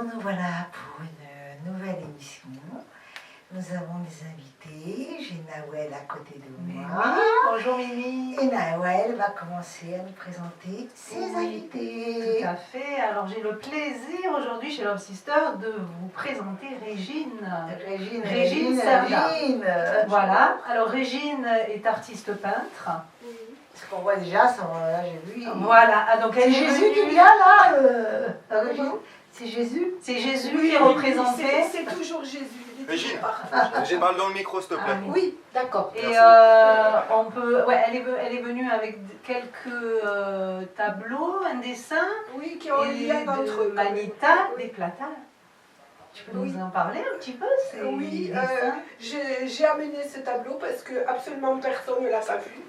Bonjour, nous voilà pour une nouvelle émission. Nous avons des invités. J'ai Nawel à côté de moi. Oui, bonjour Mimi. Et Nawel va commencer à nous présenter ses invités. Tout à fait. Alors j'ai le plaisir aujourd'hui chez Love Sister de vous présenter Régine. Régine Serda. Voilà. Alors Régine est artiste peintre. Ce qu'on voit déjà, là j'ai vu. Voilà. Ah, donc elle C'est est Jésus venue- qui vient là, Régine. C'est Jésus. C'est Jésus qui est représenté. C'est toujours Jésus. Régine, parle dans le micro s'il te plaît. Ah, Oui, d'accord. Et on peut, ouais, elle est venue avec quelques tableaux, un dessin, Oui, qui ont un et lien entre de eux. Manita, Oui. des platas. Tu peux Oui. nous en parler un petit peu ces Oui, dessins j'ai amené ce tableau parce que absolument personne ne l'a pas vu.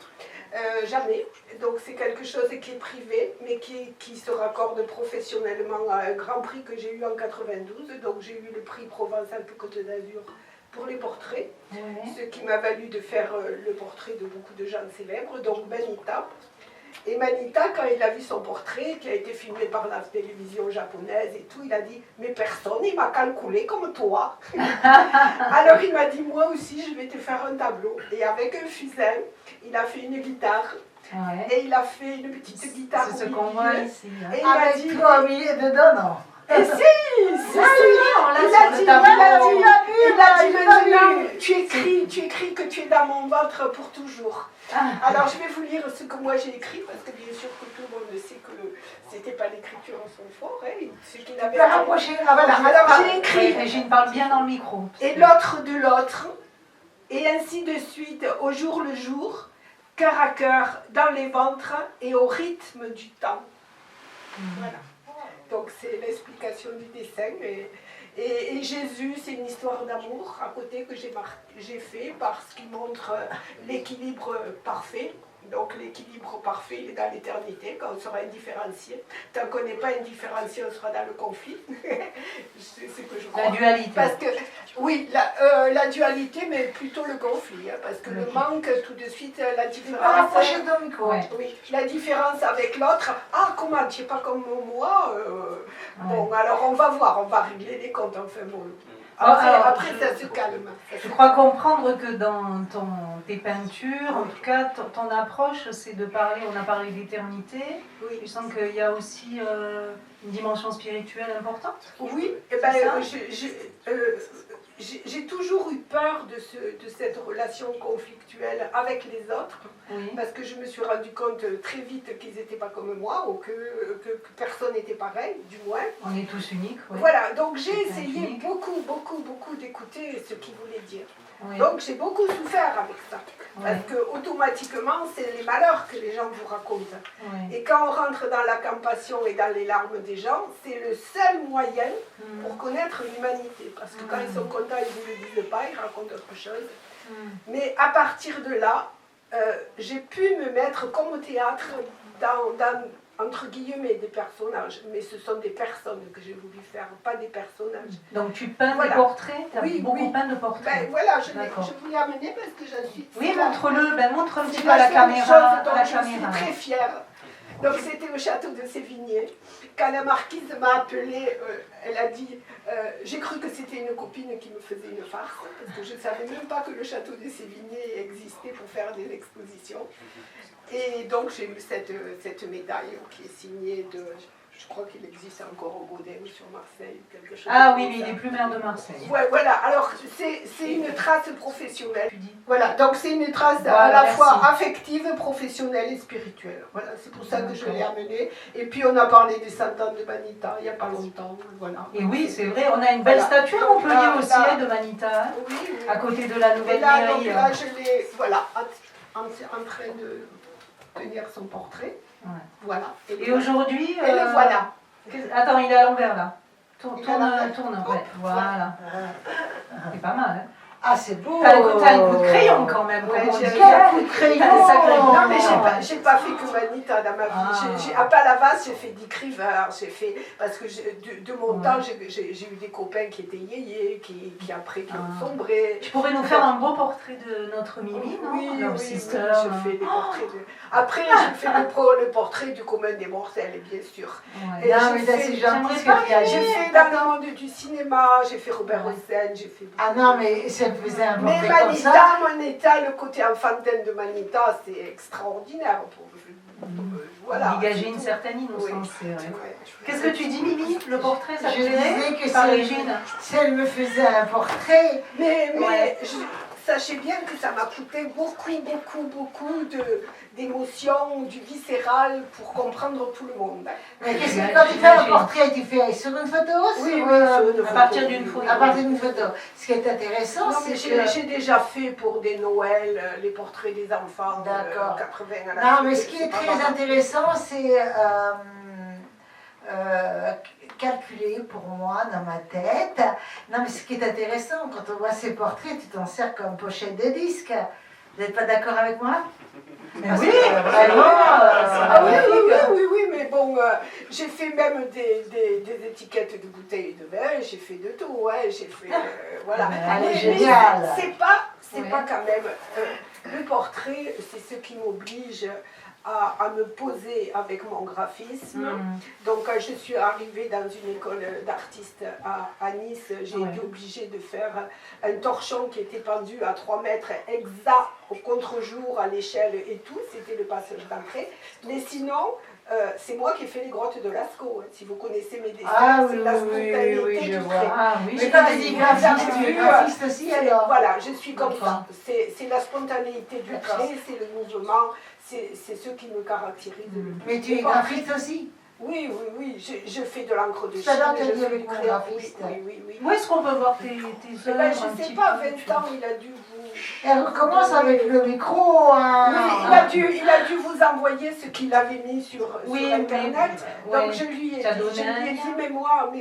Jamais. Donc c'est quelque chose qui est privé, mais qui se raccorde professionnellement à un grand prix que j'ai eu en 92. Donc j'ai eu le prix Provence-Alpes-Côte d'Azur pour les portraits, Ouais. ce qui m'a valu de faire le portrait de beaucoup de gens célèbres, donc Manita. Et Manita, quand il a vu son portrait, qui a été filmé par la télévision japonaise et tout, il a dit « Mais personne, il m'a calculé comme toi !» Alors il m'a dit « Moi aussi, je vais te faire un tableau. » Et avec un fusain, il a fait une guitare. Ouais. Et il a fait une petite guitare C'est ce au qu'on voit milieu. ici. Et il a Avec dit toi au milieu dedans, non? Et si, on l'a il sur a le dit, tableau. il a dit maintenant, vu. tu écris que tu es dans mon ventre pour toujours. Ah. Alors je vais vous lire ce que moi j'ai écrit, parce que bien sûr que tout le monde sait que c'était pas l'écriture en son fort, hein, ce qu'il Tu avait peux rapprocher. Ah voilà. Alors j'ai écrit, Régine parle bien dans le micro. et l'autre de l'autre, et ainsi de suite, au jour le jour, cœur à cœur, dans les ventres, et au rythme du temps. Voilà. Donc c'est l'explication du dessin. Et Jésus, c'est une histoire d'amour à côté que j'ai fait parce qu'il montre l'équilibre parfait. Donc l'équilibre parfait, il est dans l'éternité, quand on sera indifférencié. Tant qu'on n'est pas indifférencié, on sera dans le conflit. C'est ce que je crois. La dualité. Parce que, oui, la dualité, mais plutôt le conflit. Hein, parce que le manque, tout de suite, la Tu peux différence. rapprocher ton micro. Ouais. Oui, la différence avec l'autre, ah comment, tu n'es pas comme moi, bon alors on va voir, on va régler les comptes, enfin bon. Après ça se calme. Je crois comprendre que dans tes peintures, en tout cas, ton approche, c'est de parler, on a parlé d'éternité. Oui, Je sens qu'il y a aussi une dimension spirituelle importante. oui, C'est ça j'ai toujours eu peur de cette relation conflictuelle avec les autres, Oui. parce que je me suis rendu compte très vite qu'ils n'étaient pas comme moi, ou que personne n'était pareil, du moins. On est tous uniques. Oui. Voilà, donc j'ai C'est essayé unique. beaucoup d'écouter ce qu'ils voulaient dire. Oui. Donc j'ai beaucoup souffert avec ça, Oui. parce que automatiquement c'est les malheurs que les gens vous racontent. Oui. Et quand on rentre dans la compassion et dans les larmes des gens, c'est le seul moyen pour connaître l'humanité. Parce que quand ils sont contents, ils ne vous le disent pas, ils racontent autre chose. Mais à partir de là, j'ai pu me mettre comme au théâtre dans entre guillemets des personnages. Mais ce sont des personnes que j'ai voulu faire, pas des personnages. Donc tu peins Voilà. des portraits, tu as Oui, beaucoup oui. peint de portraits. Ben voilà, je D'accord. voulais amener parce que j'en suis... Oui, montre-le, montre un petit C'est peu à la seule caméra. chose À dont la je suis caméra. très fière. Donc c'était au château de Sévigné. Quand la marquise m'a appelée, elle a dit, j'ai cru que c'était une copine qui me faisait une farce, parce que je ne savais même pas que le château de Sévigné existait pour faire des expositions. Et donc j'ai eu cette médaille qui est signée de... Je crois qu'il existe encore au Godin ou sur Marseille, quelque chose. Ah comme oui, ça. il est plus maire de Marseille. Ouais, voilà, alors c'est une trace professionnelle. Tu dis. Voilà, donc c'est une trace Voilà, à la merci. fois affective, professionnelle et spirituelle. Voilà, c'est pour ça que je l'ai D'accord. amenée. Et puis on a parlé des 100 ans de Manita il n'y a pas longtemps. Voilà. Et oui, c'est vrai, on a une belle Voilà. statue à Montpellier Là, aussi là. hein, de Manita, hein, Oui, oui. à côté de la Et nouvelle là, donc mairie. là, je l'ai, voilà, en train de tenir son portrait. Ouais. Voilà. Et aujourd'hui... Et le voilà. Attends, il est à l'envers là. Il est à l'envers. Tourne, ouais, voilà. C'est pas mal, hein. Ah, c'est beau. T'as un coup de crayon quand même. Ouais, comme on j'ai dit. un coup de crayon. T'as un sacré coup de Non, mais crayon. j'ai pas fait que Manita dans ma vie. Ah. À Palavas, j'ai fait Dick River, j'ai fait. Parce que de mon Ouais. temps, j'ai eu des copains qui étaient yéyés, qui après qui ont sombré. Tu pourrais nous faire un beau portrait de notre Mimi, non? Oui, Love oui, Sister. je fais des portraits de... Après, j'ai fait le portrait du commun des mortels, bien sûr. Ouais. Et Non, j'ai mais ça, fait- c'est j'aimerais gentil ce pas que tu as J'ai dit. fait dans le monde du cinéma, j'ai fait Robert Ouais. Hossein, j'ai fait... Ah non, mais ça me faisait un Mais portrait comme ça. Manita, le côté enfantin de Manita, c'est extraordinaire. Voilà. Dégager c'est une tout. certaine innocence, Oui. c'est vrai. Ouais. Qu'est-ce que tu dis, Mimi? Le portrait, ça te Je plairait? disais que Par si Régine. si elle me faisait un portrait, Mais Ouais. sachez bien que ça m'a coûté beaucoup d'émotions, du viscéral pour comprendre tout le monde. mais qu'est-ce que Ouais, quand tu fais un j'imagine. portrait, tu fais sur une photo Oui, sur, À partir d'une photo. à partir d'une photo. Ce qui est intéressant, Non, mais c'est que... j'ai déjà fait pour des Noëls les portraits des enfants. D'accord. 80 à la Non, suite, mais ce qui c'est est pas très mal. intéressant, c'est calculer pour moi dans ma tête. Non, mais ce qui est intéressant, quand on voit ces portraits, tu t'en sers comme pochette de disque. Vous n'êtes pas d'accord avec moi? Mais Parce oui, que, vraiment, Ah oui, mais bon, j'ai fait même des étiquettes de bouteilles de vin, j'ai fait de tout, ouais, j'ai fait, voilà. Elle est Mais géniale. c'est pas Ouais. quand même, le portrait, c'est ce qui m'oblige à me poser avec mon graphisme. Donc quand je suis arrivée dans une école d'artistes à Nice, j'ai Ouais. été obligée de faire un torchon qui était pendu à 3 mètres exact au contre-jour, à l'échelle et tout, c'était le passage d'entrée. Mais sinon, c'est moi qui ai fait les grottes de Lascaux. Si vous connaissez mes dessins, Ah c'est oui, la oui, spontanéité oui, je du vois. trait. Ah oui, Mais j'ai quand pas tu dis dit. graphiste, tu es graphiste aussi alors? Voilà, je suis comme D'accord. ça. C'est la spontanéité du D'accord. trait, c'est le mouvement, c'est ce qui me caractérise le plus. Mais tu es graphiste aussi? Oui, je fais de l'encre de Tout à l'heure, tu as je dit fais avec du mon crayon. graphiste. Oui. Où est-ce qu'on peut voir tes Eh œuvres? ben, un je ne sais petit pas, peu, 20 ans, il a dû vous... Elle recommence avec le micro. Hein. Oui, il a dû vous envoyer ce qu'il avait mis sur Oui, Internet. mais- Donc ouais. je lui ai T'as dit, donné un mais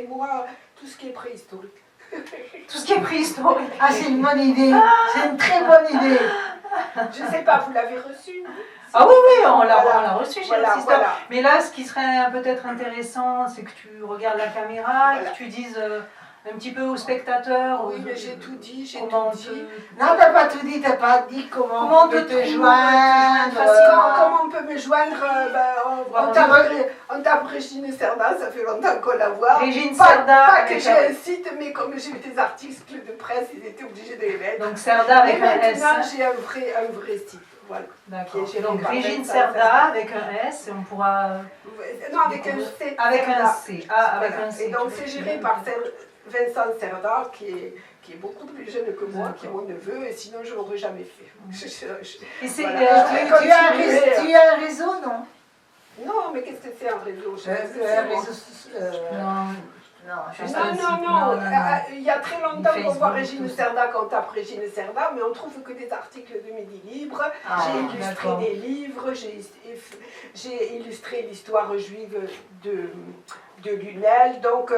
moi, tout ce qui est préhistorique. Tout ce qui est préhistorique. Ah, c'est une bonne idée. C'est une très bonne idée. Je ne sais pas, vous l'avez reçu? Ah oui, on l'a Voilà. reçu chez Voilà, Love Sister. voilà. Mais là, ce qui serait peut-être intéressant, c'est que tu regardes la caméra et Voilà. que tu dises un petit peu aux spectateurs. Oui, mais j'ai tout dit, comment tout dit. Non, t'as pas tout dit, t'as pas dit comment Comment on peut te te trouver, joindre. facilement. Comment on peut me joindre on tape Régine Cerda, ça fait longtemps qu'on la voit. Régine Pas Cerda. que avec j'ai un- un site, mais comme j'ai eu des articles de presse, ils étaient obligés de les mettre. Donc Cerda avec Mais un S. maintenant, j'ai un vrai site. Voilà. D'accord. qui est géré Donc par Régine Vincent Cerda Cerda. avec un S et on pourra. Non, avec un C. Avec un Cerda. C. Ah, avec Voilà. un C. Et donc, c'est géré par Vincent Cerda, qui est beaucoup plus jeune que moi, qui est mon neveu, et sinon, je ne l'aurais jamais fait. Et c'est Voilà. Tu as un réseau, non? Non, mais qu'est-ce que c'est un réseau? Je sais pas ce que Un c'est, moi. réseau. non. Non, juste un un site. site. Non. Il y a très longtemps qu'on voit Facebook, Régine tout ça. Cerda quand on tape Régine Cerda, mais on trouve que des articles de Midi Libre. Ah, J'ai illustré d'accord. des livres, j'ai illustré l'histoire juive de Lunel. Donc,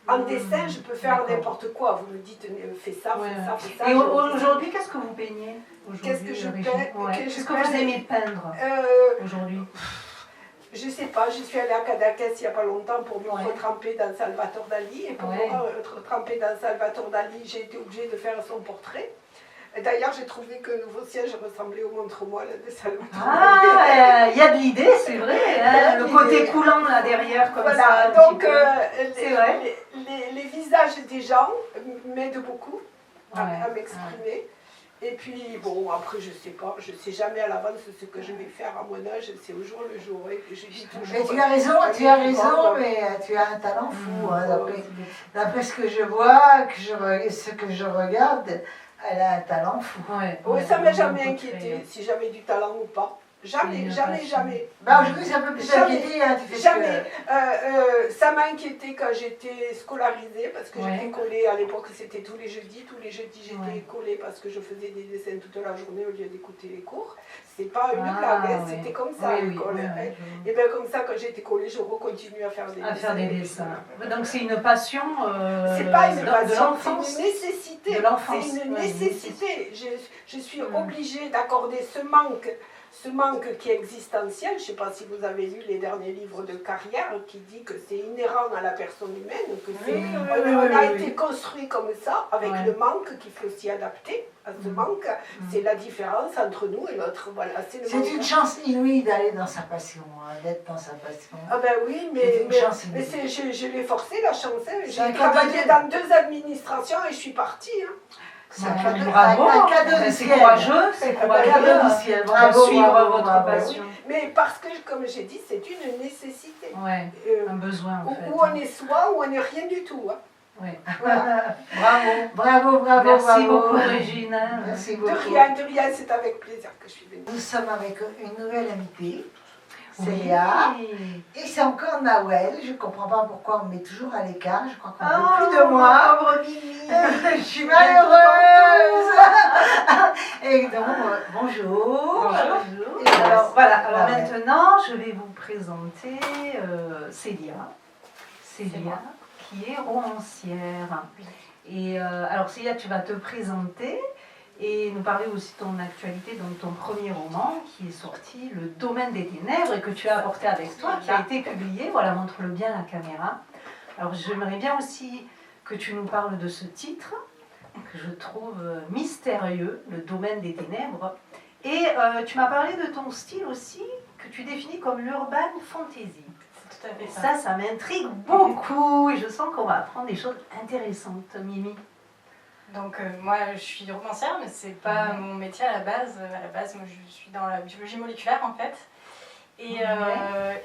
en dessin, je peux faire D'accord. n'importe quoi. Vous me dites, fais ça, Ouais. fais ça, fais ça. Et je- aujourd'hui, qu'est-ce que vous peignez? Qu'est-ce que je Régine peins Ouais. que je Qu'est-ce que peins vous aimez peindre aujourd'hui? Je sais pas, je suis allée à Cadaqués il n'y a pas longtemps pour me Ouais. retremper dans Salvatore Dali. Et pour Ouais. me retremper dans Salvatore Dali, j'ai été obligée de faire son portrait. Et d'ailleurs, j'ai trouvé que le nouveau siège ressemblait au montre-moi de Salvatore Dali. Ah, il y a de l'idée, c'est vrai. Il y a Hein, de le l'idée. côté coulant là derrière, comme ça. Voilà, un donc petit peu. C'est vrai. les visages des gens m'aident beaucoup à Ouais, m'exprimer. Et puis, bon, après, je sais pas, je sais jamais à l'avance ce que je vais faire à mon âge, c'est au jour le jour. Et je dis toujours. Mais tu as raison, mais tu as un talent fou. Hein, d'après ce que je vois, ce que je regarde, elle a un talent fou. Ouais, Oui, ouais, ça m'a ouais, jamais beaucoup de inquiété crayon. si j'avais du talent ou pas. Jamais, jamais, jamais. Bah, aujourd'hui, c'est un peu plus inquiété, hein, tu fais jamais. Ça m'a inquiété quand j'étais scolarisée, parce que j'étais collée, à l'époque c'était tous les jeudis j'étais collée parce que je faisais des dessins toute la journée au lieu d'écouter les cours. C'est pas une blague, c'était comme ça à l'école. Et bien comme ça, quand j'étais collée, je recontinue à faire des dessins. Donc c'est une passion c'est pas une passion, c'est une nécessité. C'est une nécessité. Je suis obligée d'accorder ce manque qui est existentiel. Je ne sais pas si vous avez lu les derniers livres de Carrière qui dit que c'est inhérent à la personne humaine, que on a été construit comme ça, avec le manque qu'il faut s'y adapter à ce manque. C'est la différence entre nous et l'autre. Voilà, c'est une chance inouïe d'aller dans sa passion, d'être dans sa passion. Ah ben oui, mais je l'ai forcé la chance. J'ai travaillé dans 2 administrations et je suis partie. C'est bravo, c'est courageux, c'est courageux. Bravo, suivre votre passion. Mais parce que, comme j'ai dit, c'est une nécessité. Ouais, un besoin en fait. Où on est soi, ou on n'est rien du tout. Ouais. Voilà. Bravo. Merci beaucoup, Régine. Merci beaucoup. De rien, c'est avec plaisir que je suis venue. Nous sommes avec une nouvelle invitée. C'est Léa. Et c'est encore Nawel. Je ne comprends pas pourquoi on me met toujours à l'écart. Je crois qu'on veut plus de moi. Pauvre Mimi. Je suis malheureuse. Et donc, bonjour. Bonjour. Et alors, voilà. Alors maintenant, je vais vous présenter Célia. Célia, qui est romancière. Et alors, Célia, tu vas te présenter. Et nous parler aussi de ton actualité, donc ton premier roman qui est sorti, Le Domaine des Ténèbres, et que tu as apporté avec toi, qui a été publié. Voilà, montre-le bien à la caméra. Alors j'aimerais bien aussi que tu nous parles de ce titre, que je trouve mystérieux, Le Domaine des Ténèbres. Et tu m'as parlé de ton style aussi, que tu définis comme l'urban fantasy. Tout à fait Ça m'intrigue beaucoup, et je sens qu'on va apprendre des choses intéressantes, Mimi. Donc moi je suis romancière, mais c'est pas mon métier à la base. À la base, moi je suis dans la biologie moléculaire en fait. Et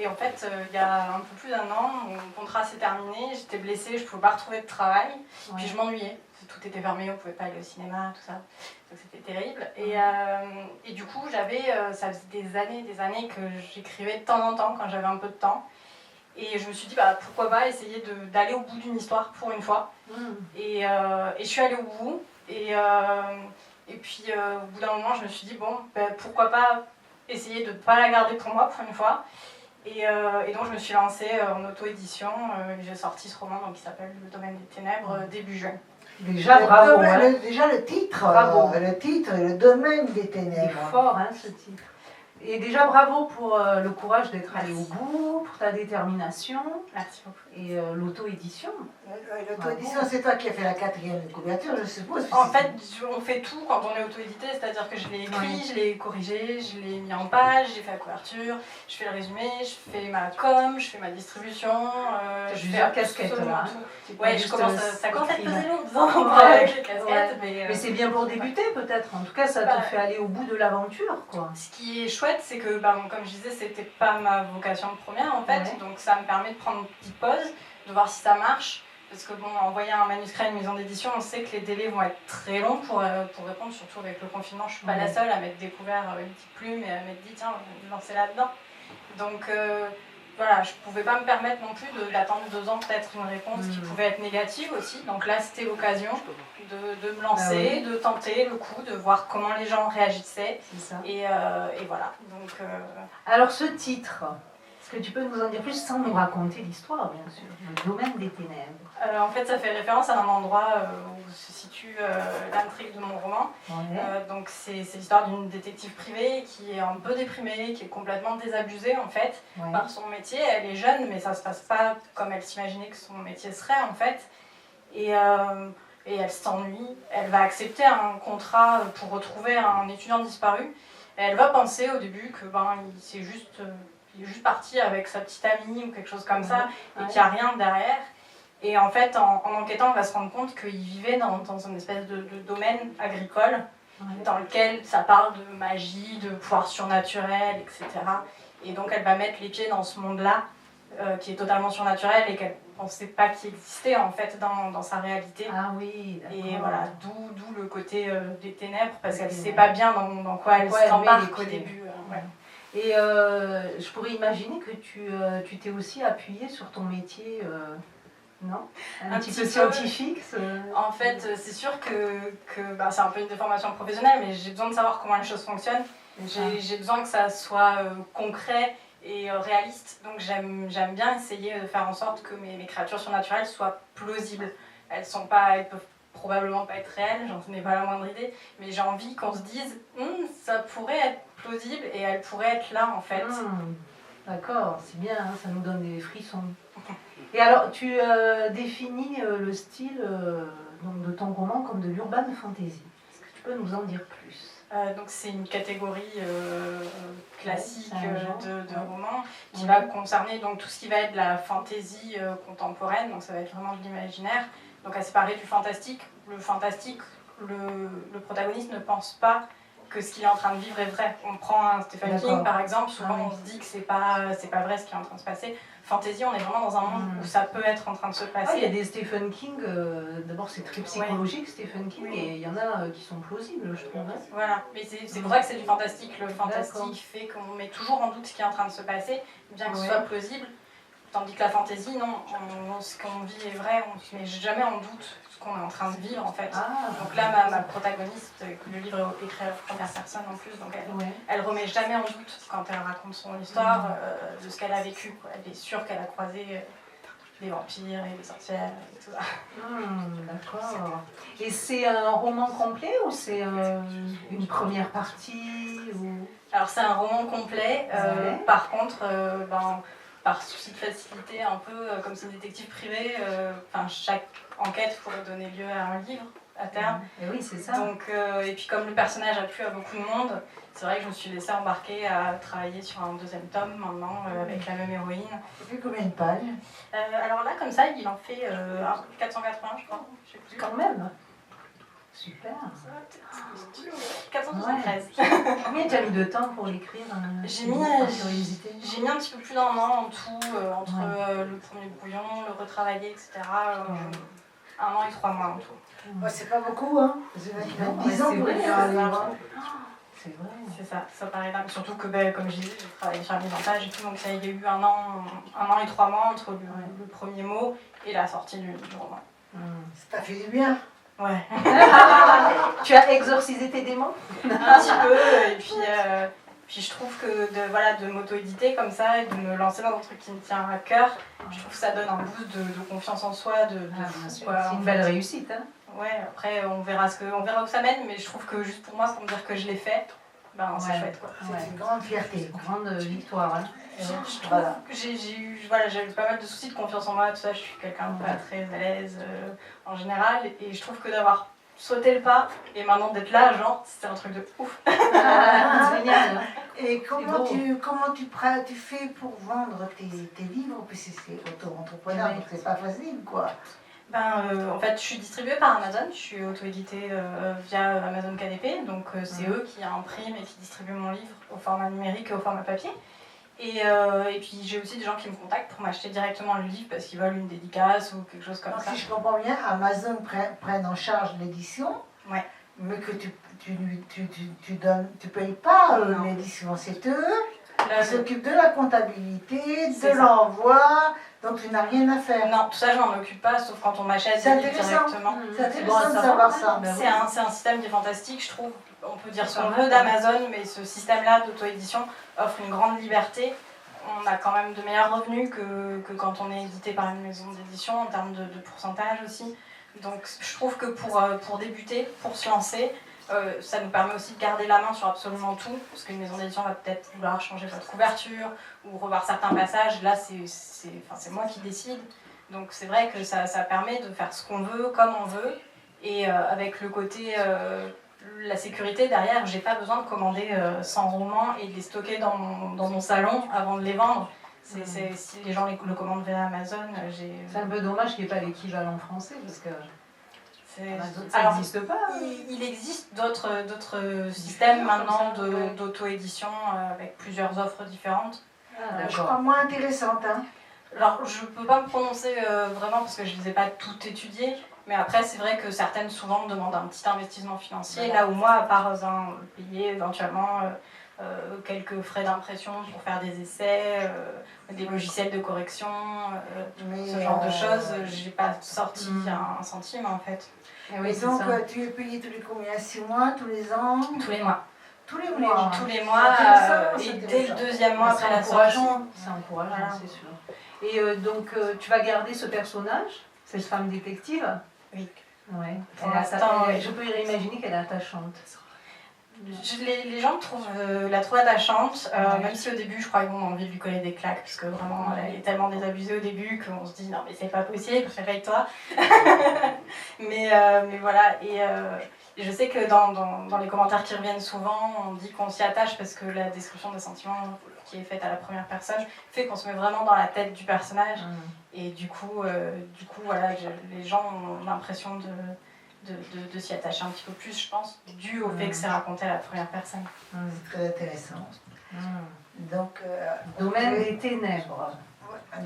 en fait, il y a un peu plus d'1 an, mon contrat s'est terminé, j'étais blessée, je pouvais pas retrouver de travail, puis je m'ennuyais. Tout était fermé, on pouvait pas aller au cinéma, tout ça. Donc c'était terrible. Et du coup, ça faisait des années que j'écrivais de temps en temps quand j'avais un peu de temps. Et je me suis dit, pourquoi pas essayer d'aller au bout d'une histoire pour une fois. Et je suis allée au bout. Et puis, au bout d'un moment, je me suis dit, pourquoi pas essayer de ne pas la garder pour moi pour une fois. Et donc, je me suis lancée en auto-édition. J'ai sorti ce roman qui s'appelle Le Domaine des Ténèbres début juin. Déjà, bravo. Déjà, le titre, bravo. Le titre, Le Domaine des Ténèbres. C'est fort, ce titre. Et déjà, bravo pour le courage d'être allé au bout, pour ta détermination. Merci beaucoup. Et l'auto-édition. L'auto-édition, c'est toi qui as fait la 4e couverture, je suppose. En fait, on fait tout quand on est auto-édité, c'est-à-dire que je l'ai écrit, je l'ai corrigé, je l'ai mis en page, j'ai fait la couverture, je fais le résumé, je fais ma com, je fais ma distribution. Je fais la casquette là. Ouais, ça commence à être pesé long avec les casquettes. Mais c'est bien pour débuter peut-être. En tout cas, ça te fait aller au bout de l'aventure, quoi. Ce qui est chouette, c'est que, comme je disais, c'était pas ma vocation première en fait, donc ça me permet de prendre une petite pause, de voir si ça marche. Parce que envoyer un manuscrit à une maison d'édition, on sait que les délais vont être très longs pour répondre, surtout avec le confinement. Je ne suis pas la seule à m'être découvert une petite plume et à m'être dit, tiens, on va me lancer là-dedans. Donc voilà, je ne pouvais pas me permettre non plus d'attendre 2 ans peut-être une réponse qui pouvait être négative aussi. Donc là, c'était l'occasion de me lancer, de tenter le coup, de voir comment les gens réagissaient. Et voilà. Donc, alors ce titre, est-ce que tu peux nous en dire plus sans nous raconter l'histoire, bien sûr, Le Domaine des Ténèbres? En fait, ça fait référence à un endroit où se situe l'intrigue de mon roman. Donc c'est l'histoire d'une détective privée qui est un peu déprimée, qui est complètement désabusée en fait par son métier. Elle est jeune, mais ça se passe pas comme elle s'imaginait que son métier serait en fait. Et elle s'ennuie. Elle va accepter un contrat pour retrouver un étudiant disparu. Et elle va penser au début que il est juste parti avec sa petite amie ou quelque chose comme ça, et qu'il n'y a rien derrière. Et en fait, en enquêtant, on va se rendre compte qu'il vivait dans une espèce de domaine agricole, dans lequel ça parle de magie, de pouvoir surnaturel, etc. Et donc elle va mettre les pieds dans ce monde-là, qui est totalement surnaturel et qu'elle ne pensait pas qu'il existait en fait dans sa réalité. Ah oui, d'accord. Et voilà, d'où le côté des ténèbres, parce qu'elle ne sait pas bien dans quoi elle s'embarque au début. Et je pourrais imaginer que tu t'es aussi appuyé sur ton métier, non? Un petit peu scientifique. En fait, c'est sûr que c'est un peu une déformation professionnelle, mais j'ai besoin de savoir comment les choses fonctionnent. J'ai besoin que ça soit concret et réaliste. Donc j'aime bien essayer de faire en sorte que mes créatures surnaturelles soient plausibles. Elles peuvent probablement pas être réelles, j'en ai pas la moindre idée, mais j'ai envie qu'on se dise ça pourrait être plausible et elle pourrait être là en fait. D'accord, c'est bien, hein, ça nous donne des frissons. Et alors, tu définis le style donc de ton roman comme de l'urban fantasy. Est-ce que tu peux nous en dire plus? Donc c'est une catégorie classique de romans qui va concerner donc tout ce qui va être de la fantaisie contemporaine, donc ça va être vraiment de l'imaginaire. Donc à séparer du fantastique, le protagoniste ne pense pas que ce qu'il est en train de vivre est vrai. On prend un Stephen King par exemple, souvent on se dit que c'est pas vrai ce qui est en train de se passer. Fantasy, on est vraiment dans un monde où ça peut être en train de se passer. Il y a des Stephen King, d'abord c'est très psychologique Stephen King, et il y en a qui sont plausibles, je trouve. Voilà, mais c'est pour ça que c'est du fantastique. Le fantastique fait qu'on met toujours en doute ce qui est en train de se passer, bien que ce soit plausible. Tandis que la fantaisie, non, ce qu'on vit est vrai, on ne met jamais en doute ce qu'on est en train de vivre en fait. Donc là, ma protagoniste, le livre est écrit à la première personne en plus, donc elle remet jamais en doute quand elle raconte son histoire de ce qu'elle a vécu. Elle est sûre qu'elle a croisé des vampires et des sorcières et tout ça. D'accord. Et c'est un roman complet ou c'est une première partie ou... Alors c'est un roman complet, par contre, par souci de facilité, un peu comme c'est une détective privée, chaque enquête pourrait donner lieu à un livre à terme. Et oui, c'est ça. Donc, et puis comme le personnage a plu à beaucoup de monde, c'est vrai que je me suis laissée embarquer à travailler sur un deuxième tome maintenant avec la même héroïne. Ça fait combien de pages? Alors là, comme ça, il en fait 480, je crois. Je sais plus. Quand même. Super. 473. Combien tu as mis de temps pour l'écrire? J'ai mis un petit peu plus d'un an en tout, entre le premier brouillon, le retravailler, etc. 1 an et 3 mois en tout. C'est pas beaucoup, hein? C'est 10 ans pour écrire un livre. C'est vrai. C'est ça, ça paraît dingue. Surtout que, comme j'ai dit, j'ai travaillé sur la mise en page et tout, donc il y a eu 1 an et 3 mois entre le premier mot et la sortie du roman. Ça t'a fait du bien? Ouais. Tu as exorcisé tes démons? Un petit peu, et puis je trouve que de m'auto-éditer comme ça et de me lancer dans un truc qui me tient à cœur, je trouve que ça donne un boost de confiance en soi, c'est une belle réussite, hein? Ouais, après on verra où ça mène, mais je trouve que juste pour moi, pour me dire que je l'ai fait, c'est chouette quoi. C'est une grande fierté. Une grande victoire, hein? Je trouve que j'ai eu pas mal de soucis de confiance en moi, tout ça, je suis quelqu'un de pas très à l'aise en général, et je trouve que d'avoir sauté le pas et maintenant d'être là, genre, c'était un truc de ouf. C'est génial. Et comment tu fais pour vendre tes livres? Parce que c'est auto-entrepreneur, donc c'est pas facile, quoi. En fait, je suis distribuée par Amazon, je suis auto-éditée via Amazon KDP, donc c'est eux qui impriment et qui distribuent mon livre au format numérique et au format papier. Et puis j'ai aussi des gens qui me contactent pour m'acheter directement le livre parce qu'ils veulent une dédicace ou quelque chose comme ça. Si je comprends bien, Amazon prenne en charge l'édition, mais que tu payes pas l'édition, c'est eux qui s'occupent de la comptabilité, de l'envoi, donc tu n'as rien à faire. Non, tout ça je m'en occupe pas, sauf quand on m'achète directement. C'est intéressant de savoir ça. C'est un système qui est fantastique, je trouve. On peut dire ce qu'on veut d'Amazon, mais ce système-là d'auto-édition offre une grande liberté. On a quand même de meilleurs revenus que quand on est édité par une maison d'édition en termes de pourcentage aussi. Donc je trouve que pour débuter, pour se lancer, ça nous permet aussi de garder la main sur absolument tout, parce qu'une maison d'édition va peut-être vouloir changer votre couverture ou revoir certains passages. Là, c'est moi qui décide. Donc c'est vrai que ça permet de faire ce qu'on veut, comme on veut, et avec le côté... la sécurité derrière, j'ai pas besoin de commander 100 romans et de les stocker dans mon salon avant de les vendre. Si les gens le commandent via Amazon, C'est un peu dommage qu'il n'y ait pas l'équivalent français parce que ça n'existe pas. Il existe d'autres systèmes maintenant d'auto-édition avec plusieurs offres différentes. Je crois moins intéressante. Hein. Alors je peux pas me prononcer vraiment parce que je les ai pas toutes étudiées. Mais après, c'est vrai que certaines, souvent, demandent un petit investissement financier, là où moi, à part payer éventuellement quelques frais d'impression pour faire des essais, des logiciels de correction, ce genre de choses. J'ai pas sorti un centime en fait. Et donc tu es payé tous les combien? 6 mois, tous les ans? Tous les mois. Tous les mois. Tous les mois, et dès le deuxième mois après la sortie. C'est encourageant, c'est sûr. Et donc, tu vas garder ce personnage, cette femme détective? Oui. Ouais. Pour l'instant, Je peux imaginer qu'elle est attachante. Les gens la trouvent attachante, même si au début je crois qu'ils ont envie de lui coller des claques, parce que vraiment elle est tellement désabusée au début qu'on se dit non mais c'est pas possible, réveille-toi. mais voilà, et je sais que dans les commentaires qui reviennent souvent, on dit qu'on s'y attache parce que la description des sentiments qui est faite à la première personne fait qu'on se met vraiment dans la tête du personnage. Et du coup voilà, les gens ont l'impression de s'y attacher un petit peu plus, je pense, dû au fait que c'est raconté à la première personne. C'est très intéressant. Donc, Domaine des ténèbres.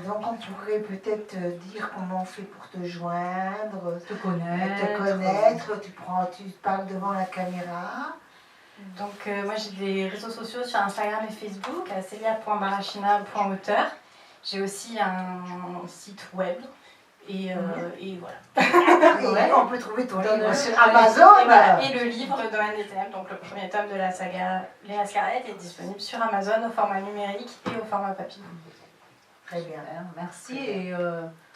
Donc on pourrait peut-être dire comment on fait pour te joindre, te connaître, tu parles devant la caméra. Donc moi j'ai des réseaux sociaux sur Instagram et Facebook, à celia.barachina.auteur. J'ai aussi un site web. Et voilà. Et on peut trouver ton livre sur Amazon. Et le livre Le Domaine des Ténèbres, donc le premier tome de la saga Léa Scarlett, est disponible sur Amazon au format numérique et au format papier. Très bien. Merci et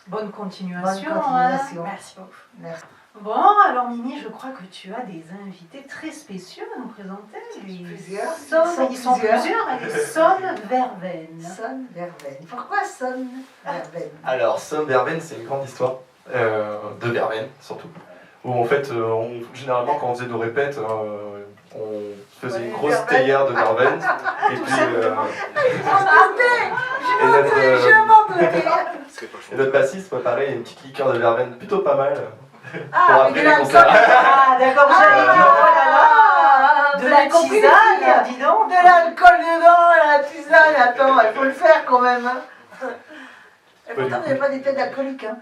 bonne continuation. Merci beaucoup. Merci. Bon, alors Mimi, je crois que tu as des invités très spéciaux à nous présenter. Plusieurs. Ils sont plusieurs. Les Sonne Verveine. Sonne Verveine. Pourquoi Sonne Verveine? Alors, Sonne Verveine, c'est une grande histoire de Verveine, surtout. Où en fait, généralement, quand on faisait nos répètes, on faisait une grosse théière de Verveine. Et puis, et notre bassiste, pareil, une petite liqueur de Verveine plutôt pas mal. Ah, mais de l'alcool. Ah, d'accord, j'allais dire, oh là là, de la tisane, dis donc. De l'alcool dedans, la tisane, attends, il faut le faire quand même. Et pourtant, vous n'avez pas des têtes d'alcoolique. Hein.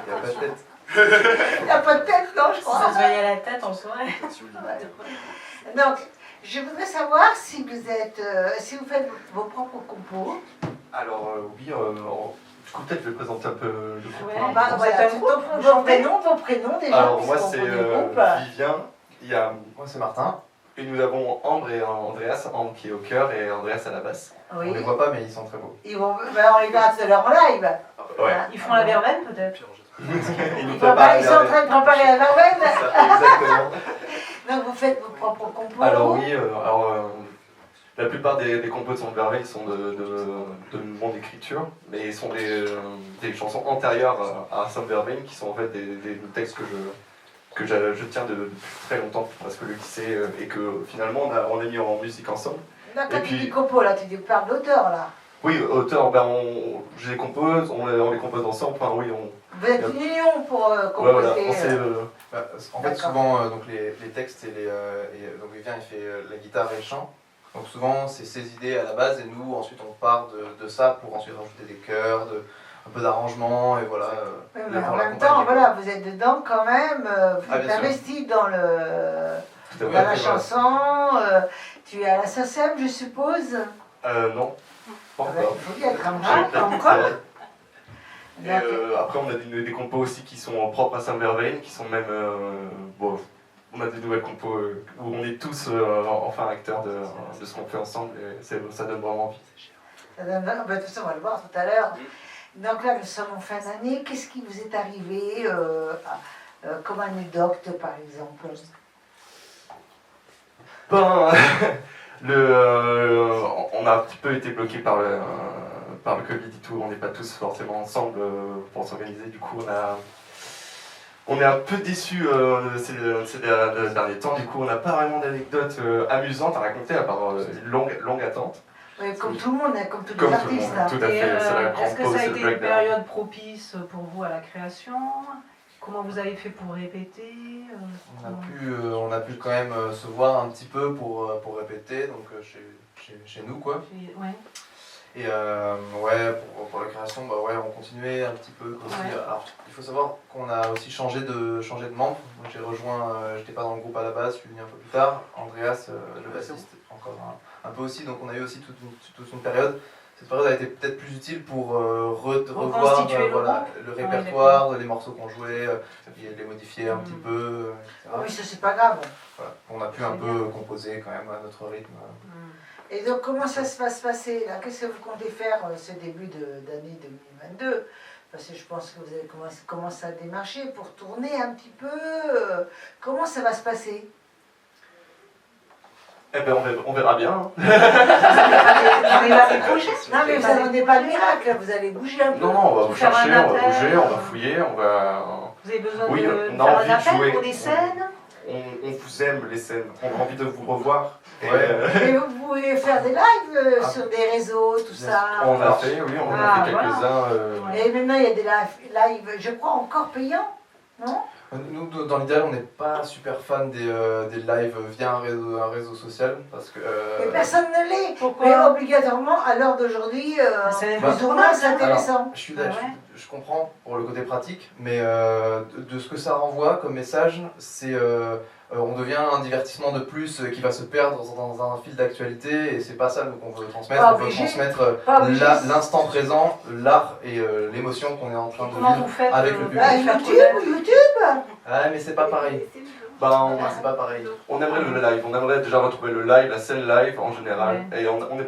Il n'y a pas de tête. Il n'y a pas de tête, non, je crois. Ça se voyait à la tête en soirée. Donc, je voudrais savoir si vous êtes, si vous faites vos propres compos. Alors, oui, du coup, peut-être je vais présenter un peu le groupe. Ouais. Bah, voilà, vos prénoms déjà. Alors, moi, puisqu'on c'est prend des groupes. Vivien. Moi, c'est Martin. Et nous avons Ambre et Andreas. Ambre qui est au cœur et Andreas à la basse. Oui. On les voit pas, mais ils sont très beaux. Ils vont, on les verra tout à l'heure en live. Ouais. Voilà. Ils font la verveine peut-être. Ils nous Ils préparent sont en train de préparer la verveine. Exactement. Donc vous faites vos propres compos. Alors oui, la plupart des compos de Sonne Verveine sont de mon écriture, mais sont des chansons antérieures à Sonne Verveine qui sont en fait des textes que je tiens depuis très longtemps, parce que le lycée, et que finalement on a mis en musique ensemble. Là, quand tu dis compos, là, tu parles d'auteur, là. Oui, auteur, je les compose, on les compose ensemble, enfin oui, Vous êtes une union pour composer. Ouais, voilà, en fait, souvent, donc les textes donc Vivien il fait la guitare et le chant. Donc souvent, c'est ses idées à la base et nous, ensuite, on part de ça pour ensuite rajouter des chœurs, un peu d'arrangement et voilà. Oui, mais en même temps, voilà, vous êtes dedans quand même, vous êtes investi dans la chanson, tu es à la SACEM, je suppose. Non, pas encore. Il faut y être Pas encore. Et après, on a des compos aussi qui sont propres à Sonne Verveine, qui sont même. Bon, on a des nouvelles compos où on est tous enfin acteurs de ce qu'on fait ensemble et ça donne vraiment envie. De toute façon, on va le voir tout à l'heure. Donc là, nous sommes en fin d'année. Qu'est-ce qui vous est arrivé comme anecdote, par exemple? Ben, on a un petit peu été bloqué par le Covid et tout. On n'est pas tous forcément ensemble pour s'organiser. Du coup, on est un peu déçus ces derniers temps. Du coup, on n'a pas vraiment d'anecdotes amusantes à raconter, à part une longue attente. Oui, comme tout le monde, comme tous les artistes. Tout à fait, c'est la grande Est-ce que pause, ça a c'est le été une breakdown. période propice pour vous à la création? Comment vous avez fait pour répéter? On a pu quand même se voir un petit peu pour répéter, donc chez nous quoi. Ouais. Et ouais, pour la création, bah ouais, on continuait un petit peu aussi. Ouais. Alors, il faut savoir qu'on a aussi changé de membre. Moi, j'ai rejoint, j'étais pas dans le groupe à la base, je suis venu un peu plus tard. Andreas, le bassiste, encore un peu aussi. Donc on a eu aussi toute une période. Cette période a été peut-être plus utile pour revoir Reconstituer le voilà, groupe. le Ah, répertoire, les morceaux qu'on jouait, les modifier un petit peu, etc. Oui, ça c'est pas grave. Voilà. On a pu un peu composer quand même à notre rythme. Et donc, comment ça va se passer là? Qu'est-ce que vous comptez faire ce début d'année 2022? Parce que je pense que vous allez commencer à démarcher pour tourner un petit peu. Comment ça va se passer? Eh ben on verra bien. Hein. Vous avez pas des projets? Non, mais vous n'attendez pas le miracle, vous allez bouger un peu. Non, on va vous Faire chercher, un on va appel, bouger, on va fouiller, on va... Vous avez besoin Oui, de on a faire envie un de appel jouer. pour des scènes? On vous aime les scènes, on a envie de vous revoir. Et, Ouais. Et vous pouvez faire des lives sur des réseaux, tout ça. on a fait, oui, on Ah, a fait quelques-uns. Et maintenant, il y a des lives, je crois, encore payants, non? Nous, dans l'idéal, on n'est pas super fan des lives via un réseau social parce que. Mais personne ne l'est. Mais Pourquoi? obligatoirement, à l'heure d'aujourd'hui, C'est plus ou moins, c'est intéressant. Je suis Ah d'accord, ouais. je comprends pour le côté pratique, mais de ce que ça renvoie comme message, c'est on devient un divertissement de plus qui va se perdre dans un fil d'actualité et c'est pas ça nous qu'on veut transmettre. Pas On veut obligé. transmettre Pas obligé. l'instant présent, l'art et l'émotion qu'on est en train de Comment vivre vous faites avec le public. Bah, YouTube. Ah mais c'est pas pareil. Ben, C'est pas pareil. on aimerait le live, on aimerait déjà retrouver le live, la scène live en général. Et on n'a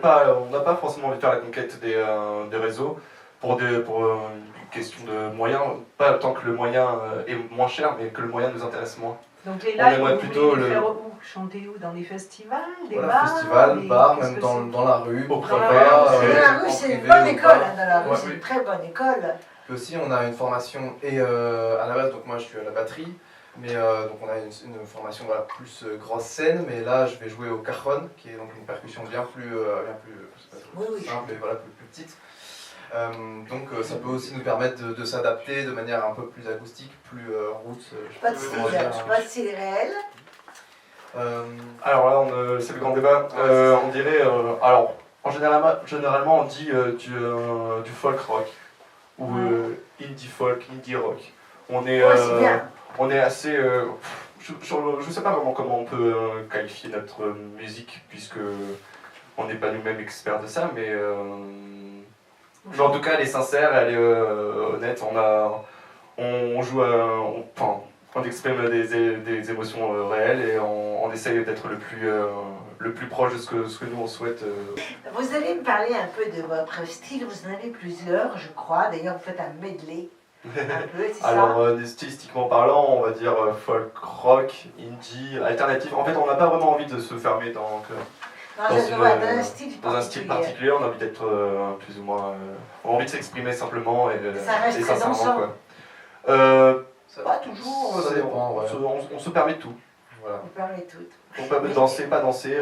pas forcément envie de faire la conquête des réseaux pour une question de moyens, pas tant que le moyen est moins cher, mais que le moyen nous intéresse moins. Donc les On lives, aimerait vous plutôt voulez les le- faire où? Chanter où? Dans des festivals, des Voilà, bars? festival, des- bar, qu'est-ce même que dans la rue, Au pourquoi privé, pas, Parce que la rue, en c'est une privé bonne ou école. pas. Hein, dans la rue, Ouais, c'est oui. une très bonne école. Puis aussi, on a une formation et à la base, donc moi je suis à la batterie, mais donc on a une formation voilà, plus grosse scène, mais là je vais jouer au cajon, qui est donc une percussion bien plus Oui, oui. simple et voilà, plus petite. Donc ça peut aussi nous permettre de s'adapter de manière un peu plus acoustique, plus route. Je sais Pas de plus style, comment dire. pas de style réel. Alors là, c'est le grand débat. On dirait, alors en généralement on dit du folk rock ou indie folk, indie rock. On est, Ouais, c'est bien. on est assez, je sais pas vraiment comment on peut qualifier notre musique puisque on n'est pas nous-mêmes experts de ça, mais en tout cas elle est sincère, elle est honnête. On joue, on exprime des émotions réelles et on essaye d'être le plus proche de ce que nous on souhaite. Vous allez me parler un peu de votre style. Vous en avez plusieurs, je crois. D'ailleurs, vous faites un medley. Un peu, c'est ça? Alors stylistiquement parlant, on va dire folk rock, indie, alternatif. En fait, on n'a pas vraiment envie de se fermer dans un style un style particulier. On a envie d'être plus ou moins. On a envie de s'exprimer simplement et Ça reste et très sincèrement, dansant. quoi. Pas toujours. Ça dépend, ouais. On se permet tout. Voilà. Vous parlez toutes. On peut danser, pas danser.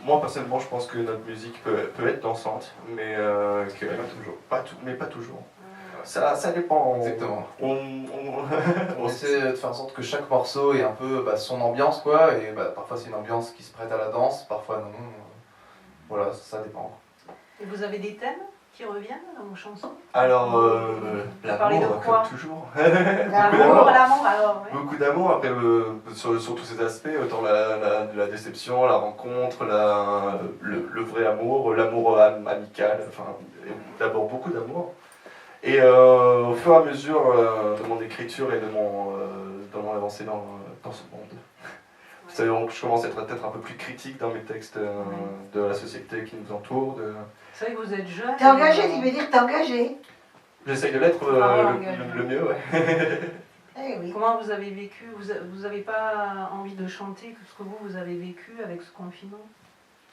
Moi personnellement, je pense que notre musique peut être dansante, mais pas toujours. Ça dépend. Exactement. On On essaie de faire en sorte que chaque morceau ait un peu son ambiance, quoi, et parfois c'est une ambiance qui se prête à la danse, parfois non. Voilà, ça dépend. Et vous avez des thèmes qui reviennent dans vos chansons? Alors, parlez de l'amour, quoi? comme toujours. L'amour, alors, ouais. Beaucoup d'amour, après, sur tous ces aspects, autant la déception, la rencontre, le vrai amour, l'amour amical, enfin, d'abord beaucoup d'amour. Et au fur et à mesure de mon écriture et de mon avancée dans ce monde, je commence à être peut-être un peu plus critique dans mes textes de la société qui nous entoure. C'est vrai que vous êtes jeune. T'es engagé, tu veux dire que t'es engagé? J'essaye de l'être le mieux, ouais. Eh oui. Comment vous avez vécu? Vous n'avez pas envie de chanter tout ce que vous avez vécu avec ce confinement?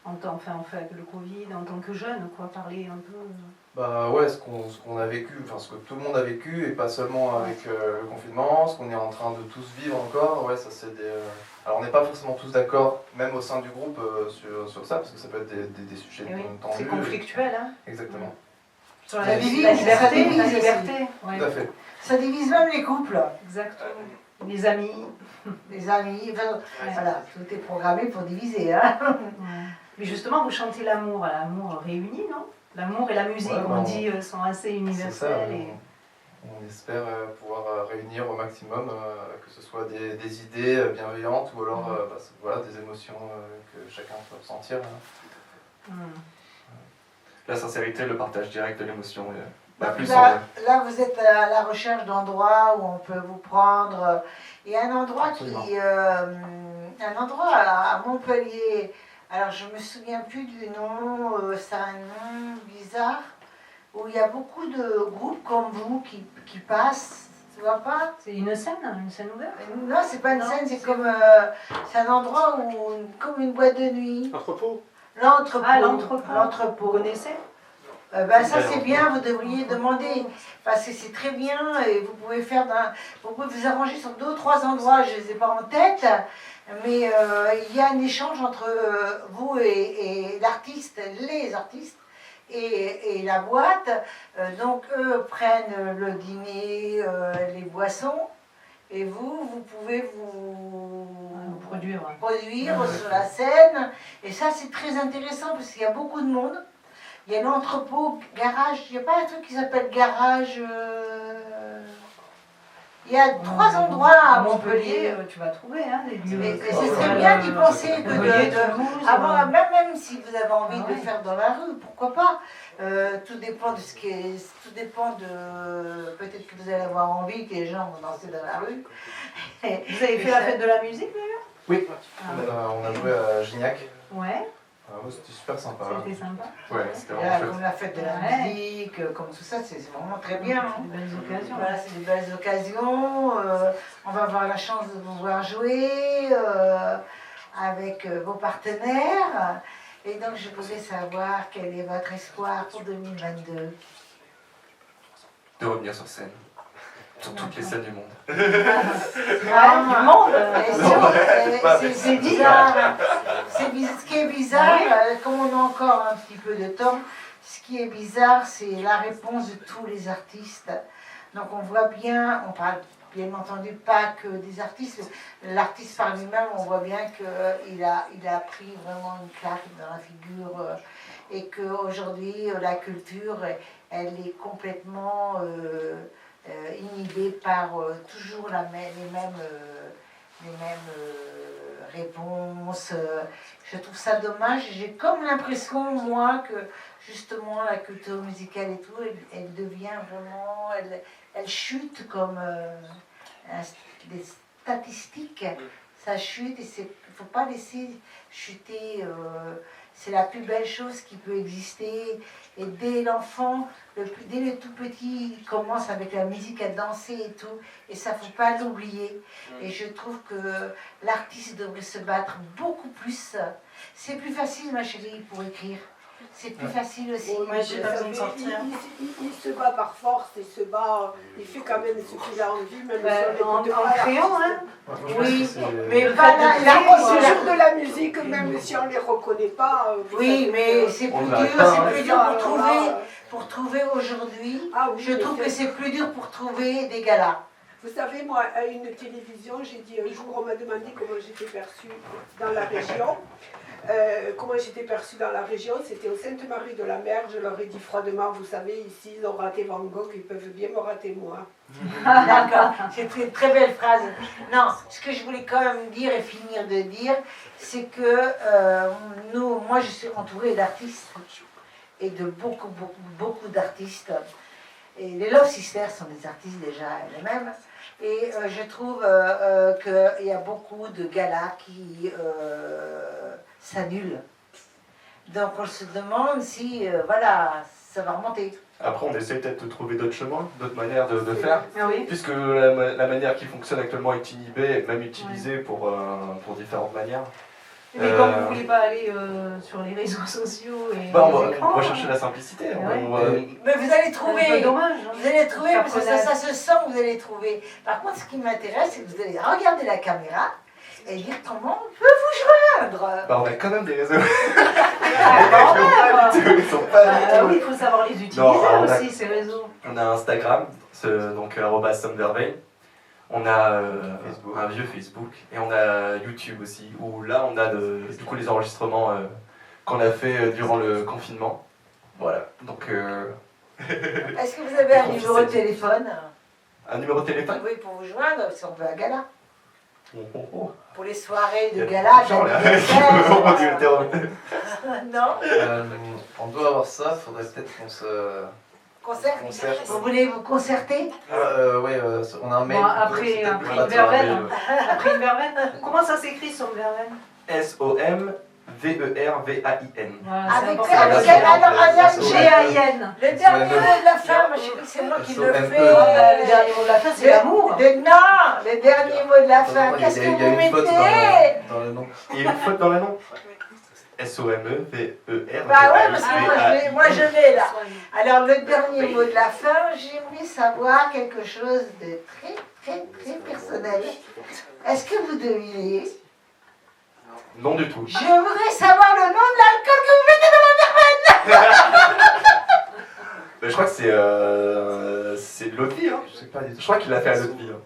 Avec le Covid, en tant que jeune, quoi, parler un peu. Bah ouais, ce qu'on a vécu, enfin ce que tout le monde a vécu, et pas seulement avec le confinement, ce qu'on est en train de tous vivre encore, ouais, ça c'est des... Alors on n'est pas forcément tous d'accord, même au sein du groupe, sur ça, parce que ça peut être des sujets Eh oui, tendus. c'est conflictuel, hein. Exactement. Sur Ça la divise, liberté, ça divise la aussi. liberté. Ouais. Tout à fait. Ça divise même les couples, Exactement. Les amis. les amis. Enfin, Ouais. voilà, tout est programmé pour diviser. Hein. Ouais. Mais justement, vous chantez l'amour réuni, non? L'amour et la musique, Ouais, on bon, dit, sont assez C'est ça, universels. Et... on espère pouvoir réunir au maximum, que ce soit des idées bienveillantes ou alors voilà, des émotions que chacun peut ressentir. La sincérité, le partage direct de l'émotion. Là, vous êtes à la recherche d'endroits où on peut vous prendre. Il y a un endroit un endroit à Montpellier. Alors, je me souviens plus du nom. C'est un nom bizarre où il y a beaucoup de groupes comme vous qui passent. Tu vois pas? C'est une scène ouverte? Non, c'est pas une scène. C'est comme c'est un endroit comme une boîte de nuit. Entrepôt. L'entrepôt. Ah, l'entrepôt. L'entrepôt. Vous connaissez? Ça c'est bien, vous devriez demander, parce que c'est très bien et vous pouvez vous arranger sur 2 ou 3 endroits, je ne les ai pas en tête, mais il y a un échange entre vous et l'artiste, les artistes et la boîte, donc eux prennent le dîner, les boissons, et vous pouvez vous produire sur la scène, et ça c'est très intéressant parce qu'il y a beaucoup de monde. Il y a l'entrepôt, garage, il n'y a pas un truc qui s'appelle garage. Il y a 3 endroits à Montpellier. Tu vas trouver des lieux. Et c'est très bien d'y penser même si vous avez envie de faire dans la rue, pourquoi pas. Tout dépend de peut-être que vous allez avoir envie que les gens vont danser dans la rue. Vous avez fait la fête de la musique d'ailleurs? Oui, on a joué à Gignac. Ouais. C'était super sympa. C'était sympa. Ouais, c'était vraiment chouette. Comme la fête de la musique, comme tout ça, c'est vraiment très bien. C'est des belles occasions. Voilà, c'est des belles occasions. On va avoir la chance de vous voir jouer avec vos partenaires. Et donc, je voulais savoir quel est votre espoir pour 2022. De revenir sur scène. Sur toutes les scènes du monde. Du monde. C'est bizarre. Ce qui est bizarre, comme on a encore un petit peu de temps, ce qui est bizarre, c'est la réponse de tous les artistes. Donc on voit bien, on parle bien entendu pas que des artistes, l'artiste par lui-même, on voit bien qu'il a pris vraiment une claque dans la figure et qu'aujourd'hui la culture, elle est complètement inhibée par toujours les mêmes réponses. Je trouve ça dommage. J'ai comme l'impression, moi, que justement la culture musicale et tout, elle devient vraiment, elle chute comme des statistiques. Ça chute et il ne faut pas laisser chuter. C'est la plus belle chose qui peut exister. Et dès l'enfant, dès le tout petit, il commence avec la musique à danser et tout. Et ça, ne faut pas l'oublier. Et je trouve que l'artiste devrait se battre beaucoup plus. C'est plus facile, ma chérie, pour écrire. C'est plus facile aussi. Moi, j'ai pas besoin de sortir. Il se bat par force, il se bat, il fait quand même ce qu'il a envie, même en créant, hein. Oui, mais pas ce jour de la musique, même si on ne les reconnaît pas. Oui, mais c'est plus dur pour trouver aujourd'hui. Je trouve que c'est plus dur pour trouver des galas. Vous savez, moi, à une télévision, j'ai dit un jour, on m'a demandé comment j'étais perçue dans la région. Comment j'étais perçue dans la région, c'était au Sainte-Marie-de-la-Mer. Je leur ai dit froidement, vous savez, ici, ils ont raté Van Gogh, ils peuvent bien me rater moi. D'accord, c'est une très belle phrase. Non, ce que je voulais quand même dire et finir de dire, c'est que moi, je suis entourée d'artistes et de beaucoup d'artistes. Et les Love Sisters sont des artistes déjà elles-mêmes. Et je trouve qu'il y a beaucoup de galas qui s'annulent. Donc on se demande si ça va remonter. Après, on essaie peut-être de trouver d'autres chemins, d'autres manières de faire. Ah oui. Puisque la manière qui fonctionne actuellement est inhibée, même utilisée pour différentes manières. Mais comme vous ne voulez pas aller sur les réseaux sociaux et on les écrans, va chercher la simplicité. Mais vous allez trouver. C'est dommage. Vous allez trouver, parce que ça se sent que vous allez trouver. Par contre, ce qui m'intéresse, c'est que vous allez regarder la caméra et dire comment on peut vous joindre. On a quand même des réseaux. Ils sont pas du tout. Oui, il faut savoir les utiliser aussi, ces réseaux. On a Instagram, donc @Somverveille. On a un vieux Facebook et on a YouTube aussi, où là on a du coup les enregistrements qu'on a fait durant le confinement. Voilà, donc Est-ce que vous avez un numéro de téléphone? un numéro de téléphone. Oui, pour vous joindre, si on veut un gala. Oh. Pour les soirées Il y de a gala, des gens, là. d'anniversaire. Non? On doit avoir ça, faudrait peut-être qu'on se... Concert? Concert. Vous voulez vous concerter? Ouais, on a un mail. Bon, après une verveine. Après une verveine. Comment ça s'écrit sur une verveine? SOMVERVAIN. Voilà, c'est Avec important. quel alors Ariane? GAIN. Le dernier mot de la fin, moi je sais que c'est moi qui le fais. Le dernier mot de la fin, c'est l'amour. Non, le dernier mot de la fin. Qu'est-ce que vous mettez? Dans le nom. Il y a une faute dans le nom. SOMEVER. Bah ouais, parce que moi je l'ai là. Alors le dernier mot de la fin, j'aimerais savoir quelque chose de très personnel. Est-ce que vous devinez? Non du tout. Je voudrais savoir le nom de l'alcool que vous mettez dans la verveine. Je crois que c'est de l'eau de vie. Hein. Je sais pas du tout. Je crois qu'il l'a fait à l'eau de vie. Hein.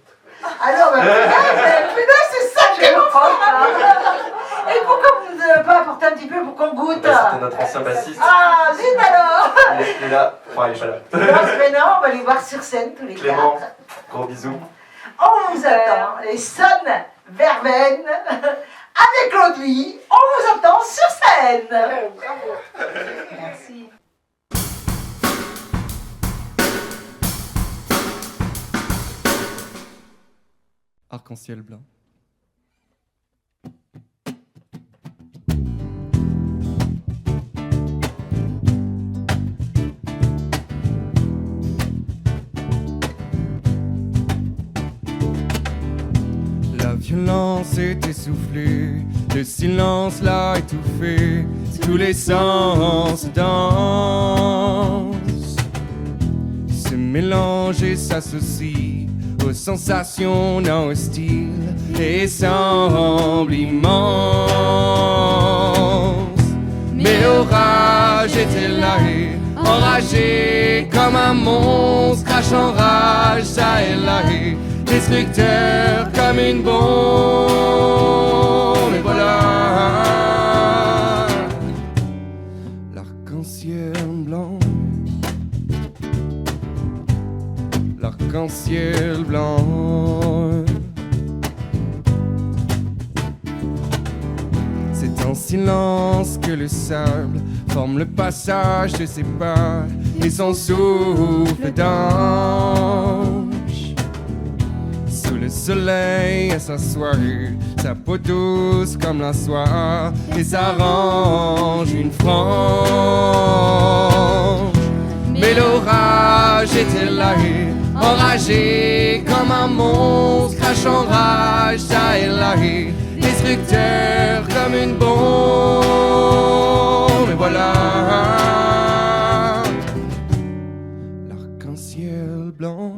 Alors, putain, c'est ça que l'on fait. Et pourquoi vous ne nous avez pas apporté un petit peu pour qu'on goûte? C'était notre ancien bassiste. Ah, zut alors. Il est là. Enfin, il est pas là. Non, on va les voir sur scène tous les Clément, quatre. gros bisous. On vous attend, les Sonnes Verveine, avec Claude-Louis, on vous attend sur scène. Merci. Arc-en-ciel blanc. La violence est essoufflée, le silence l'a étouffé, tous les sens dansent, se mélangent et s'associent aux sensations non hostiles et semblent immenses. Mais l'orage était là et enragé comme un monstre, crachant rage ça et là et destructeur comme une bombe. Et voilà l'arc-en-ciel blanc, l'arc-en-ciel blanc. C'est en silence que le sable forme le passage de ses pas et son souffle d'ange. Sous le soleil à sa soirée, sa peau douce comme la soie et s'arrange une frange. Mais l'orage était là et enragé comme un monstre, crachant rage ça et là et destructeur comme une bombe. Et voilà l'arc-en-ciel blanc.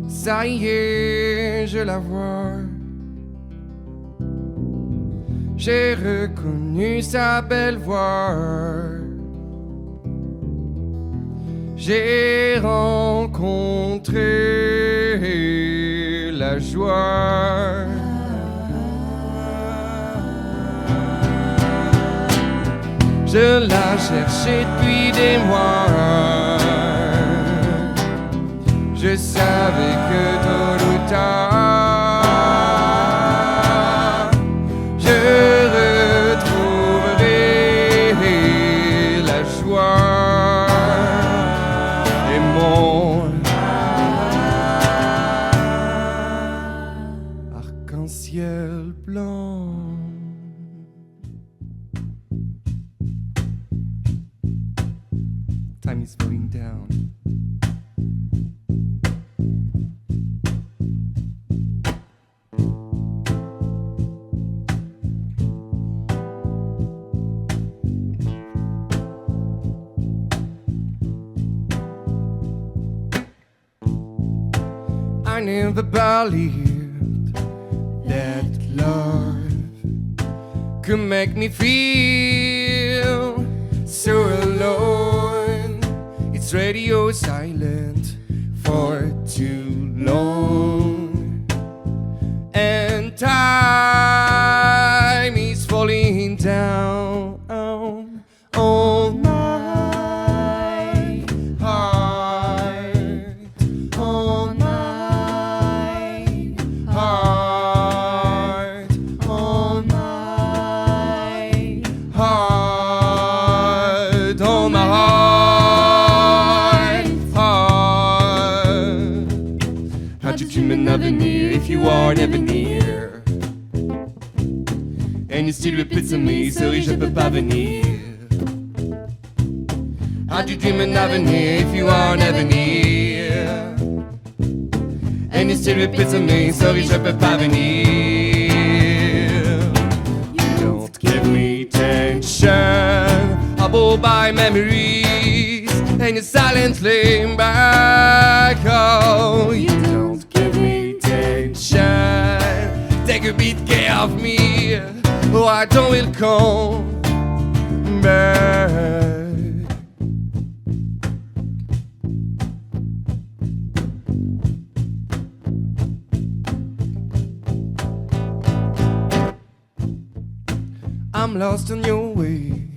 Ça y est, je la vois. J'ai reconnu sa belle voix. J'ai rencontré la joie. Je la cherchais depuis des mois. Je savais que tôt ou tard, je retrouverai la joie et mon arc-en-ciel blanc. Time is going down. I never believed that love could make me feel so alone. It's radio silent, for too long, and time is falling down on my heart, on my heart, on my heart, on my heart. How'd you dream of never near if you are never near? And you still repeat to me, sorry je peux pas venir. How'd you dream of never near if you are never near? And you still repeat to me, sorry je peux pas venir. You don't give me tension, I blow by memories, and you silently back. Oh, you don't give me tension, take a bit care of me, or I don't will come back. I'm lost on your way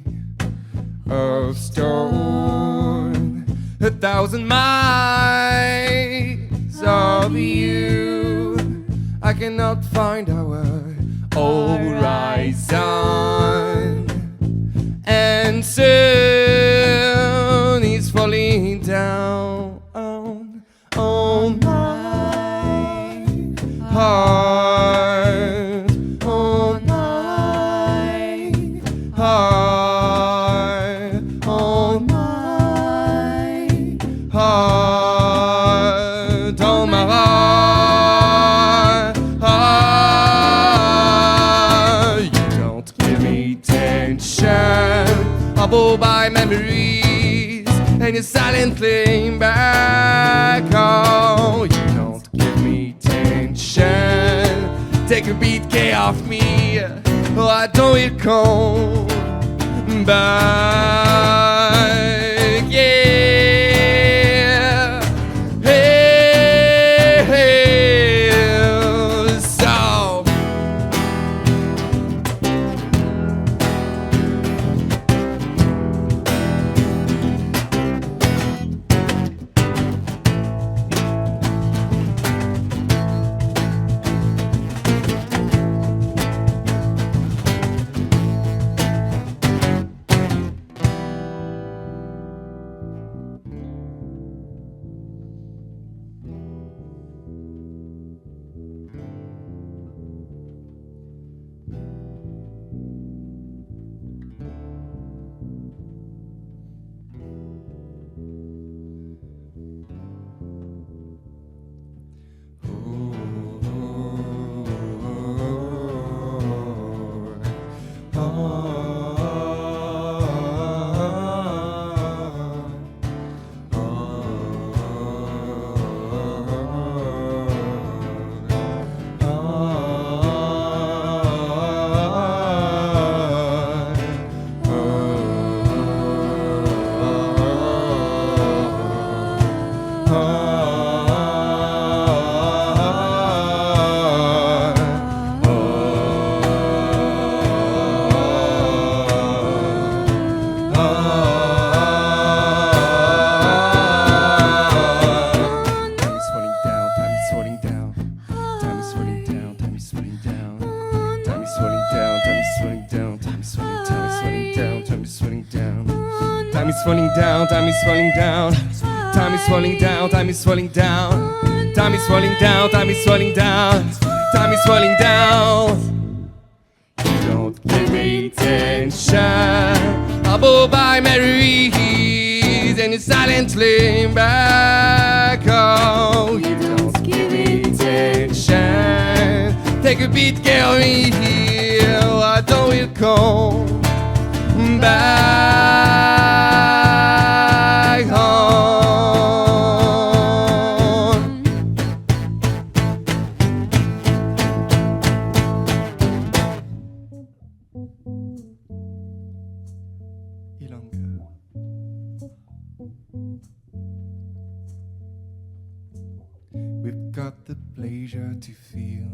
of stone, 1,000 miles of you. I cannot find our horizon, and soon it's falling down on my heart, on my heart, on my heart, on my heart. You don't give me tension, I blow by memories, and you silently back. Oh, you don't give me tension, take a beat care of me, or I don't will come back. Yeah, hey, hey. So time is falling down, time is falling down, time is falling down, time is falling down, time is falling down, time is falling down, time is falling down. You don't give me tension, I blow by memories, and you silently back. Oh, you don't give me tension, take a beat, carry me here, I don't will come back home. Ilanga. pleasure to feel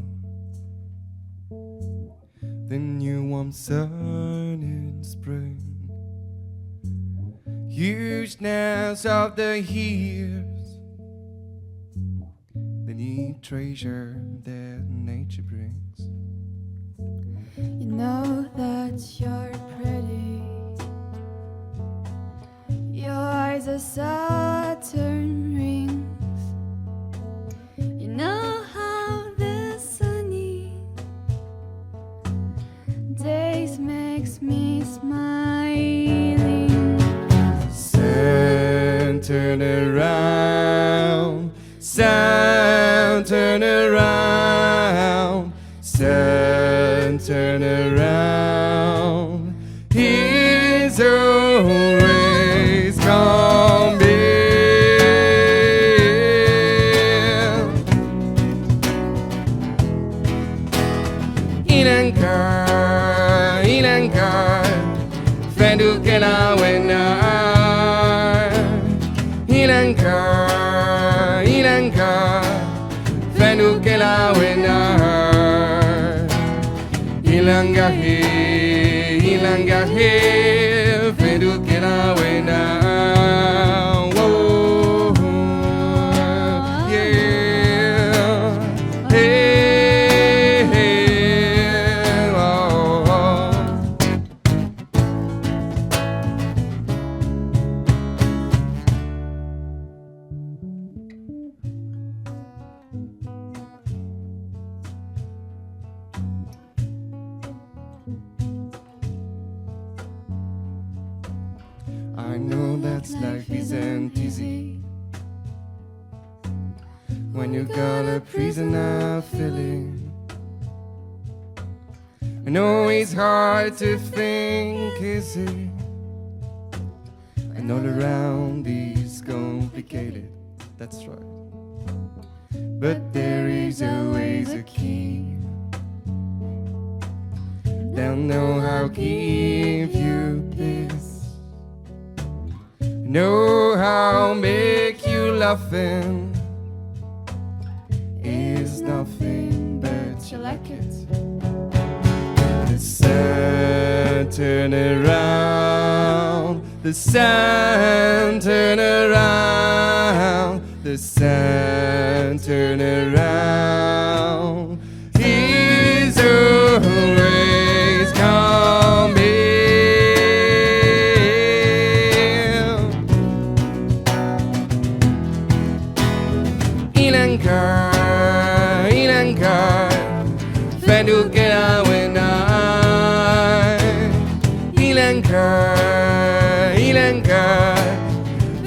the new warm sun in spring, hugeness of the years, the neat treasure that nature brings. You know that you're pretty. Your eyes are Saturn rings. You know how the sunny days makes me smiling. Sun, turn around. Sun, turn around. Sun, turn around. He's always coming. Inangka, Fendu kena wenar. Inangka, Fendu kena wenar. Ilangahe, Fendu kena wenar. Whoa, yeah, hey, oh. I know that life isn't easy when you got a prisoner feeling. I know it's hard to think easy, and all around is complicated, that's right. But there is always a key. Don't know how give you this. Know how make you laughing is nothing but you like it. The sun turn around, the sun turn around, the sun turn around. He's always coming. Inangka, Fendu kena wenar. Inangka,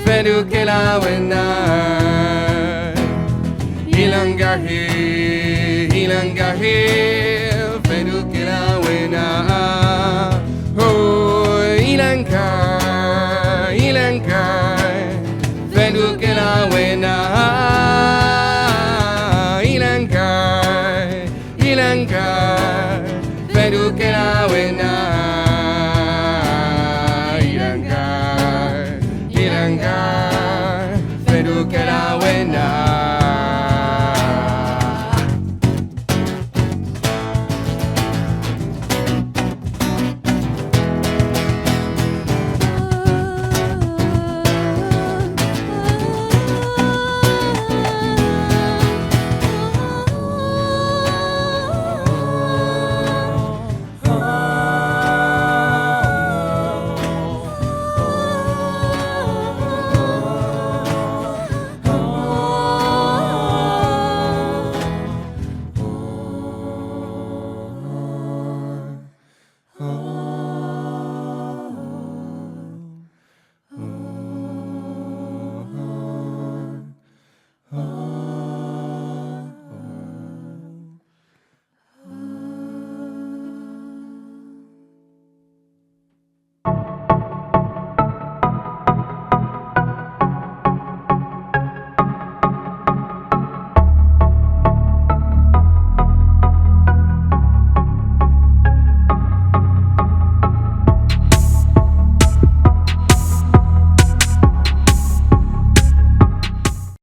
Fendu kena wenar. Ilangahe,